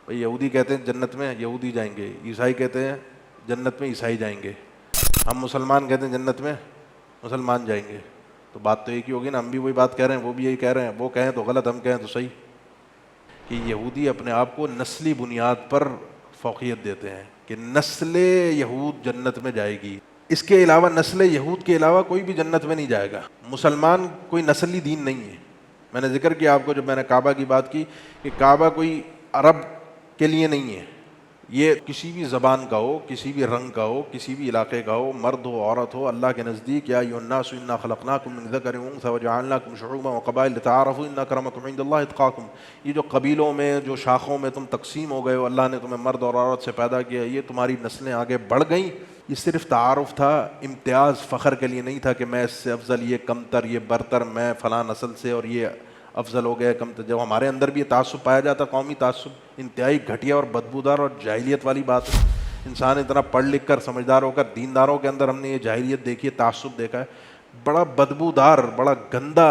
بھئی یہودی کہتے ہیں جنت میں یہودی جائیں گے، عیسائی کہتے ہیں جنت میں عیسائی جائیں گے، ہم مسلمان کہتے ہیں جنت میں مسلمان جائیں گے، تو بات تو ایک ہی ہوگی نا، ہم بھی وہی بات کہہ رہے ہیں، وہ بھی یہی کہہ رہے ہیں، وہ کہیں تو غلط، ہم کہیں تو صحیح، کہ یہودی اپنے آپ کو نسلی بنیاد پر فوقیت دیتے ہیں کہ نسل یہود جنت میں جائے گی، اس کے علاوہ نسل یہود کے علاوہ کوئی بھی جنت میں نہیں جائے گا۔ مسلمان کوئی نسلی دین نہیں ہے، میں نے ذکر کیا آپ کو جب میں نے کعبہ کی بات کی کہ کعبہ کوئی عرب کے لیے نہیں ہے، یہ کسی بھی زبان کا ہو، کسی بھی رنگ کا ہو، کسی بھی علاقے کا ہو، مرد ہو عورت ہو، اللہ کے نزدیک یا ایھا الناس انا خلقناکم من ذکر وانثی وجعلناکم شعوبا وقبائل لتعارفوا ان اکرمکم عند اللہ اتقاکم، یہ جو قبیلوں میں جو شاخوں میں تم تقسیم ہو گئے ہو، اللہ نے تمہیں مرد اور عورت سے پیدا کیا، یہ تمہاری نسلیں آگے بڑھ گئیں، یہ صرف تعارف تھا، امتیاز فخر کے لیے نہیں تھا کہ میں اس سے افضل، یہ کمتر، یہ برتر، میں فلاں نسل سے اور یہ افضل ہو گیا کم۔ جب ہمارے اندر بھی یہ تعصب پایا جاتا، قومی تعصب، انتہائی گھٹیا اور بدبودار اور جاہلیت والی بات ہے، انسان اتنا پڑھ لکھ کر سمجھدار ہو کر دینداروں کے اندر ہم نے یہ جاہلیت دیکھی ہے، تعصب دیکھا ہے، بڑا بدبودار، بڑا گندا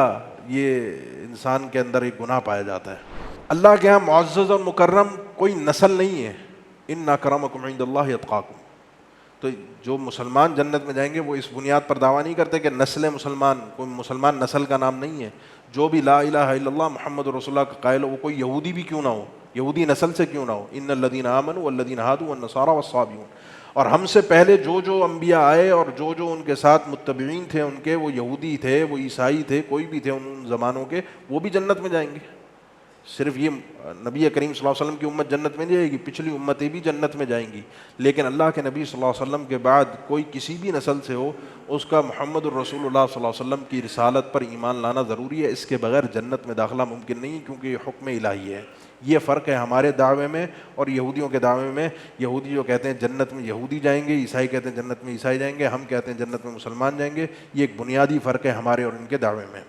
یہ انسان کے اندر ایک گناہ پایا جاتا ہے۔ اللہ کے ہاں معزز اور مکرم کوئی نسل نہیں ہے، ان اکرمکم عند اللہ اتقاکم، تو جو مسلمان جنت میں جائیں گے وہ اس بنیاد پر دعویٰ نہیں کرتے کہ نسل مسلمان، کوئی مسلمان نسل کا نام نہیں ہے، جو بھی لا الہ الا اللہ محمد رسول اللہ کا قائل ہو، وہ کوئی یہودی بھی کیوں نہ ہو، یہودی نسل سے کیوں نہ ہو، ان الذین آمنوا والذین ہادوا والنصارى والصابئون، اور ہم سے پہلے جو جو انبیاء آئے اور جو جو ان کے ساتھ متبعین تھے ان کے، وہ یہودی تھے، وہ عیسائی تھے، کوئی بھی تھے ان زمانوں کے، وہ بھی جنت میں جائیں گے۔ صرف یہ نبی کریم صلی اللہ علیہ وسلم کی امت جنت میں نہیں جائے گی، پچھلی امتیں بھی جنت میں جائیں گی، لیکن اللہ کے نبی صلی اللہ علیہ وسلم کے بعد کوئی کسی بھی نسل سے ہو، اس کا محمد الرسول اللہ صلی اللہ علیہ وسلم کی رسالت پر ایمان لانا ضروری ہے، اس کے بغیر جنت میں داخلہ ممکن نہیں، کیونکہ یہ حکم الہی ہے۔ یہ فرق ہے ہمارے دعوے میں اور یہودیوں کے دعوے میں، یہودی جو کہتے ہیں جنت میں یہودی جائیں گے، عیسائی کہتے ہیں جنت میں عیسائی جائیں گے، ہم کہتے ہیں جنت میں مسلمان جائیں گے، یہ ایک بنیادی فرق ہے ہمارے اور ان کے دعوے میں۔